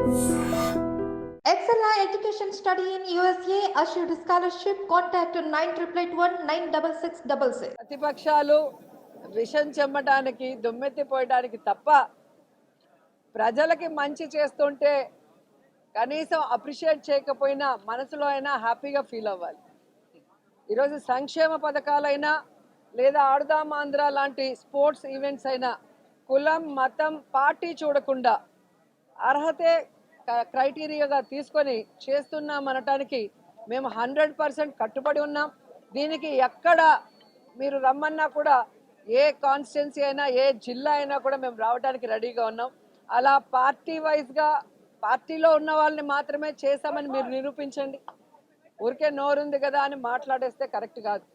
Excella Education Study in USA assured scholarship. Contact 9881 ప్రతిపక్షాలు విషం చెమ్మడానికి దుమ్మెత్తిపోయడానికి తప్ప ప్రజలకి మంచి చేస్తుంటే కనీసం అప్రిషియేట్ చేయకపోయినా మనసులో అయినా హ్యాపీగా ఫీల్ అవ్వాలి. ఈరోజు సంక్షేమ పథకాలైనా లేదా ఆడుదాం ఆంధ్ర లాంటి స్పోర్ట్స్ ఈవెంట్స్ అయినా కులం మతం పార్టీ చూడకుండా అర్హతే క్రైటీరియాగా తీసుకొని చేస్తున్నామనటానికి మేము 100% కట్టుబడి ఉన్నాం. దీనికి ఎక్కడ మీరు రమ్మన్నా కూడా ఏ కాన్స్టిట్యున్సీ అయినా ఏ జిల్లా అయినా కూడా మేము రావడానికి రెడీగా ఉన్నాం. అలా పార్టీ వైజ్గా పార్టీలో ఉన్న వాళ్ళని మాత్రమే చేశామని మీరు నిరూపించండి. ఊరికే నోరుంది కదా అని మాట్లాడేస్తే కరెక్ట్ కాదు.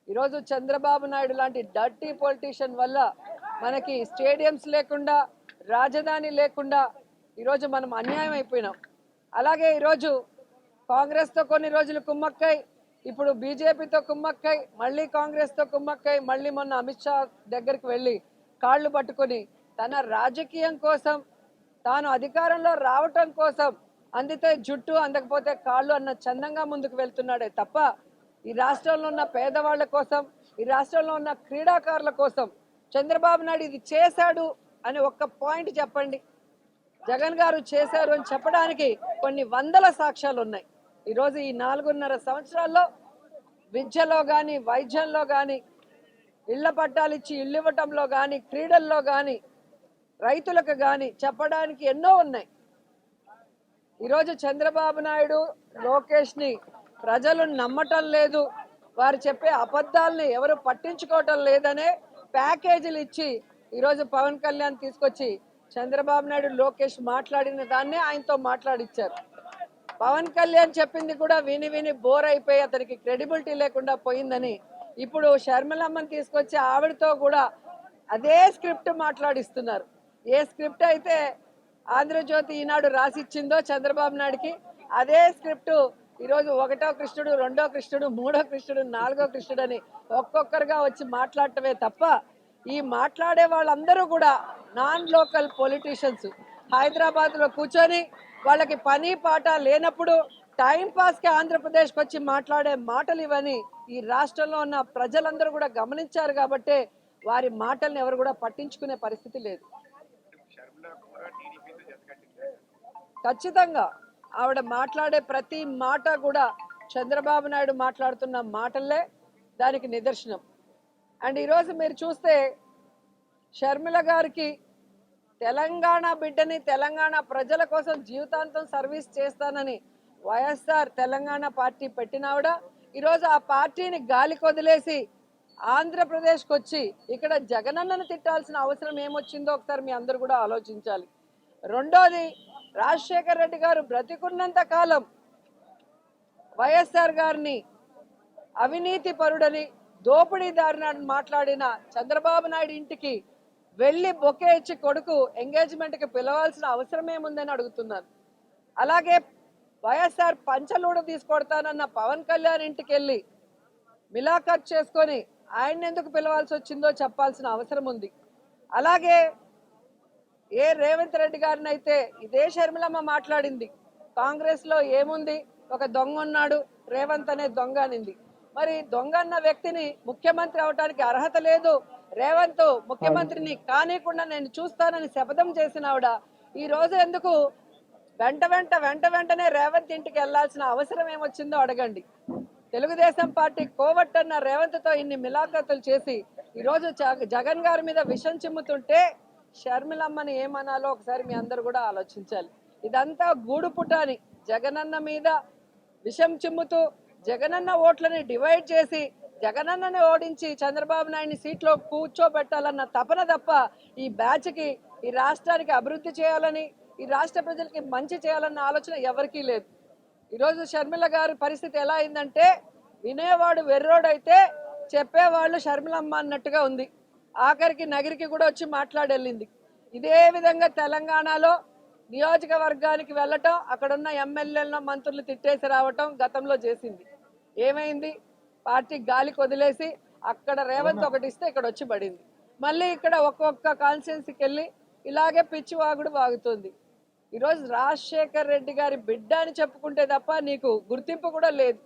ఈరోజు చంద్రబాబు నాయుడు లాంటి డర్టీ పొలిటీషియన్ వల్ల మనకి స్టేడియంస్ లేకుండా రాజధాని లేకుండా ఈరోజు మనం అన్యాయం అయిపోయినాం. అలాగే ఈరోజు కాంగ్రెస్తో కొన్ని రోజులు కుమ్మక్కై, ఇప్పుడు బీజేపీతో కుమ్మక్కై, మళ్ళీ కాంగ్రెస్తో కుమ్మక్కై, మళ్ళీ మొన్న అమిత్ షా దగ్గరికి వెళ్ళి కాళ్ళు పట్టుకొని తన రాజకీయం కోసం తాను అధికారంలో రావటం కోసం అందితే జుట్టు అందకపోతే కాళ్ళు అన్న చందంగా ముందుకు వెళ్తున్నాడే తప్ప ఈ రాష్ట్రంలో ఉన్న పేదవాళ్ల కోసం, ఈ రాష్ట్రంలో ఉన్న క్రీడాకారుల కోసం చంద్రబాబు నాయుడు ఇది చేశాడు అని ఒక్క పాయింట్ చెప్పండి. జగన్ గారు చేశారు అని చెప్పడానికి కొన్ని వందల సాక్ష్యాలు ఉన్నాయి. ఈరోజు ఈ 4.5 సంవత్సరాల్లో విద్యలో కానీ, వైద్యంలో కానీ, ఇళ్ల పట్టాలు ఇచ్చి ఇల్లు ఇవ్వటంలో కానీ, క్రీడల్లో కానీ, రైతులకు కానీ చెప్పడానికి ఎన్నో ఉన్నాయి. ఈరోజు చంద్రబాబు నాయుడు లోకేష్ని ప్రజలు నమ్మటం లేదు, వారు చెప్పే అబద్ధాలని ఎవరు పట్టించుకోవటం లేదనే ప్యాకేజీలు ఇచ్చి ఈరోజు పవన్ కళ్యాణ్ తీసుకొచ్చి చంద్రబాబు నాయుడు లోకేష్ మాట్లాడిన దాన్నే ఆయనతో మాట్లాడిచ్చారు. పవన్ కళ్యాణ్ చెప్పింది కూడా విని విని బోర్ అయిపోయి అతనికి క్రెడిబిలిటీ లేకుండా పోయిందని ఇప్పుడు షర్మిలమ్మని తీసుకొచ్చి ఆవిడతో కూడా అదే స్క్రిప్ట్ మాట్లాడిస్తున్నారు. ఏ స్క్రిప్ట్ అయితే ఆంధ్రజ్యోతి ఈనాడు రాసిచ్చిందో చంద్రబాబు నాయుడికి, అదే స్క్రిప్ట్ ఈరోజు 1వ కృష్ణుడు, 2వ కృష్ణుడు, 3వ కృష్ణుడు, 4వ కృష్ణుడు అని ఒక్కొక్కరుగా వచ్చి మాట్లాడటమే తప్ప ఈ మాట్లాడే వాళ్ళందరూ కూడా నాన్ లోకల్ పొలిటీషియన్స్. హైదరాబాద్లో కూర్చొని వాళ్ళకి పని పాట లేనప్పుడు టైం పాస్కి ఆంధ్రప్రదేశ్కి వచ్చి మాట్లాడే మాటలు ఇవని ఈ రాష్ట్రంలో ఉన్న ప్రజలందరూ కూడా గమనించారు. కాబట్టే వారి మాటల్ని ఎవరు కూడా పట్టించుకునే పరిస్థితి లేదు. ఖచ్చితంగా ఆవిడ మాట్లాడే ప్రతి మాట కూడా చంద్రబాబు నాయుడు మాట్లాడుతున్న మాటలే దానికి నిదర్శనం. అండ్ ఈరోజు మీరు చూస్తే షర్మిల గారికి తెలంగాణ బిడ్డని, తెలంగాణ ప్రజల కోసం జీవితాంతం సర్వీస్ చేస్తానని వైఎస్ఆర్ తెలంగాణ పార్టీ పెట్టినావిడ ఈరోజు ఆ పార్టీని గాలికి వదిలేసి ఆంధ్రప్రదేశ్కి వచ్చి ఇక్కడ జగనన్నను తిట్టాల్సిన అవసరం ఏమొచ్చిందో ఒకసారి మీ అందరూ కూడా ఆలోచించాలి. రెండోది, రాజశేఖర రెడ్డి గారు బ్రతికున్నంత కాలం వైఎస్ఆర్ గారిని అవినీతి పరుడని, దోపిడీదారుని మాట్లాడిన చంద్రబాబు నాయుడు ఇంటికి వెళ్ళి బొకే ఇచ్చి కొడుకు ఎంగేజ్మెంట్కి పిలవాల్సిన అవసరం ఏముందని అడుగుతున్నాను. అలాగే వైఎస్ఆర్ పంచలూడ తీసుకొడతానన్న పవన్ కళ్యాణ్ ఇంటికి వెళ్ళి మిలాఖత్ చేసుకొని ఆయన ఎందుకు పిలవాల్సి వచ్చిందో చెప్పాల్సిన అవసరం ఉంది. అలాగే రేవంత్ రెడ్డి గారిని అయితే ఇదే షర్మిలమ్మ మాట్లాడింది, కాంగ్రెస్లో ఏముంది, ఒక దొంగ ఉన్నాడు రేవంత్ అనే దొంగ అనింది. మరి దొంగ అన్న వ్యక్తిని ముఖ్యమంత్రి అవడానికి అర్హత లేదు, రేవంత్ ముఖ్యమంత్రిని కానికుండా నేను చూస్తానని శపథం చేసిన ఆవిడ ఈ రోజు ఎందుకు వెంటనే రేవంత్ ఇంటికి వెళ్లాల్సిన అవసరం ఏమొచ్చిందో అడగండి. తెలుగుదేశం పార్టీ కోవట్టన్న రేవంత్తో ఇన్ని మిలాఖతులు చేసి ఈరోజు జగన్ గారి మీద విషం చిమ్ముతుంటే షర్మిలమ్మని ఏమనాలో ఒకసారి మీ అందరు కూడా ఆలోచించాలి. ఇదంతా గూడుపుటాని జగనన్న మీద విషం చిమ్ముతూ జగనన్న ఓట్లని డివైడ్ చేసి జగనన్నని ఓడించి చంద్రబాబు నాయుడిని సీట్లో కూర్చోబెట్టాలన్న తపన తప్ప ఈ బ్యాచ్కి ఈ రాష్ట్రానికి అభివృద్ధి చేయాలని, ఈ రాష్ట్ర ప్రజలకి మంచి చేయాలన్న ఆలోచన ఎవరికీ లేదు. ఈరోజు షర్మిల గారి పరిస్థితి ఎలా అయిందంటే వినేవాడు వెర్రోడైతే చెప్పేవాళ్ళు షర్మిలమ్మ అన్నట్టుగా ఉంది. ఆఖరికి నగిరికి కూడా వచ్చి మాట్లాడెళ్ళింది. ఇదే విధంగా తెలంగాణలో నియోజకవర్గానికి వెళ్ళటం, అక్కడున్న ఎమ్మెల్యేలను మంత్రులు తిట్టేసి రావటం గతంలో చేసింది. ఏమైంది? పార్టీ గాలికి వదిలేసి అక్కడ రేవంత్ ఒకటి ఇస్తే ఇక్కడ వచ్చి పడింది. మళ్ళీ ఇక్కడ ఒక్కొక్క కాన్స్టిట్యున్సీకి వెళ్ళి ఇలాగే పిచ్చి వాగుడు వాగుతుంది. ఈరోజు రాజశేఖర్ రెడ్డి గారి బిడ్డ అని చెప్పుకుంటే తప్ప నీకు గుర్తింపు కూడా లేదు.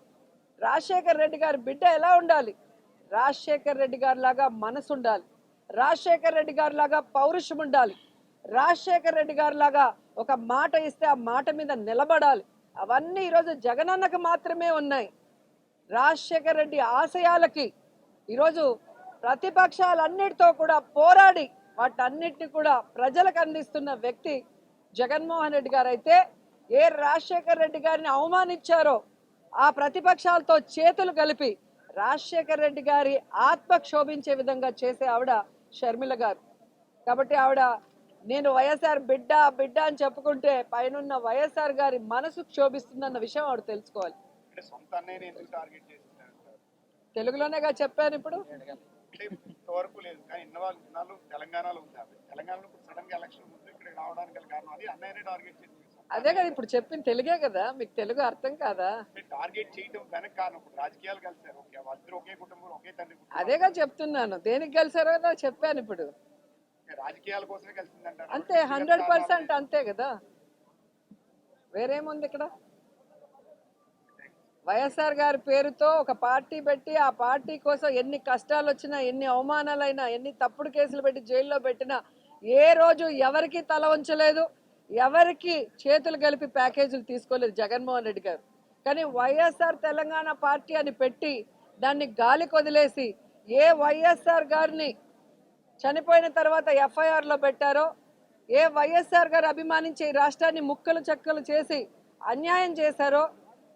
రాజశేఖర్ రెడ్డి గారి బిడ్డ ఎలా ఉండాలి? రాజశేఖర్ రెడ్డి గారి లాగా మనసు ఉండాలి, రాజశేఖర్ రెడ్డి గారి లాగా పౌరుషం ఉండాలి, రాజశేఖర్ రెడ్డి గారి లాగా ఒక మాట ఇస్తే ఆ మాట మీద నిలబడాలి. అవన్నీ ఈరోజు జగనన్నకు మాత్రమే ఉన్నాయి. రాజశేఖర్ రెడ్డి ఆశయాలకి ఈరోజు ప్రతిపక్షాలన్నిటితో కూడా పోరాడి వాటన్నిటిని కూడా ప్రజలకు అందిస్తున్న వ్యక్తి జగన్మోహన్ రెడ్డి గారు. అయితే ఏ రాజశేఖర్ రెడ్డి గారిని అవమానించారో ఆ ప్రతిపక్షాలతో చేతులు కలిపి రాజశేఖర్ రెడ్డి గారి ఆత్మ క్షోభించే విధంగా చేసే ఆవిడ షర్మిల గారు. కాబట్టి ఆవిడ నేను వైఎస్ఆర్ బిడ్డ బిడ్డ అని చెప్పుకుంటే పైనున్న వైఎస్ఆర్ గారి మనసు క్షోభిస్తుందన్న విషయం ఆవిడ తెలుసుకోవాలి. తెలుగులోనేగా చెప్పాను. ఇప్పుడు అదే కదా ఇప్పుడు చెప్పింది తెలుగే కదా, మీకు తెలుగు అర్థం కాదా? అదేగా చెప్తున్నాను, దేనికి కలిసారో చెప్పాను. ఇప్పుడు రాజకీయాల కోసమే కలిసిందంటారు అంతే, 100% అంతే కదా, వేరేముంది ఇక్కడ? వైఎస్ఆర్ గారి పేరుతో ఒక పార్టీ పెట్టి ఆ పార్టీ కోసం ఎన్ని కష్టాలు వచ్చినా, ఎన్ని అవమానాలైనా, ఎన్ని తప్పుడు కేసులు పెట్టి జైల్లో పెట్టినా ఏ రోజు ఎవరికి తల వంచలేదు, ఎవరికి చేతులు కలిపి ప్యాకేజీలు తీసుకోలేదు జగన్మోహన్ రెడ్డి గారు. కానీ వైఎస్ఆర్ తెలంగాణ పార్టీ అని పెట్టి దాన్ని గాలికి వదిలేసి ఏ వైఎస్ఆర్ గారిని చనిపోయిన తర్వాత ఎఫ్ఐఆర్లో పెట్టారో, ఏ వైఎస్ఆర్ గారు అభిమానించే ఈ రాష్ట్రాన్ని ముక్కలు చెక్కలు చేసి అన్యాయం చేశారో,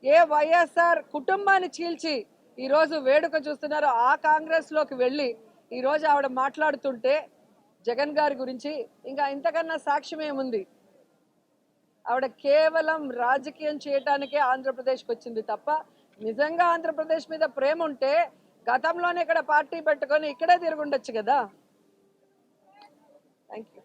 ఏ వైఎస్ఆర్ కుటుంబాన్ని చీల్చి ఈరోజు వేడుక చూస్తున్నారో ఆ కాంగ్రెస్లోకి వెళ్ళి ఈరోజు ఆవిడ మాట్లాడుతుంటే జగన్ గారి గురించి ఇంకా ఇంతకన్నా సాక్ష్యం ఏముంది? ఆవిడ కేవలం రాజకీయం చేయటానికే ఆంధ్రప్రదేశ్కి వచ్చింది తప్ప నిజంగా ఆంధ్రప్రదేశ్ మీద ప్రేమ ఉంటే గతంలోనే ఇక్కడ పార్టీ పెట్టుకొని ఇక్కడే తిరుగుండొచ్చు కదా. Thank you.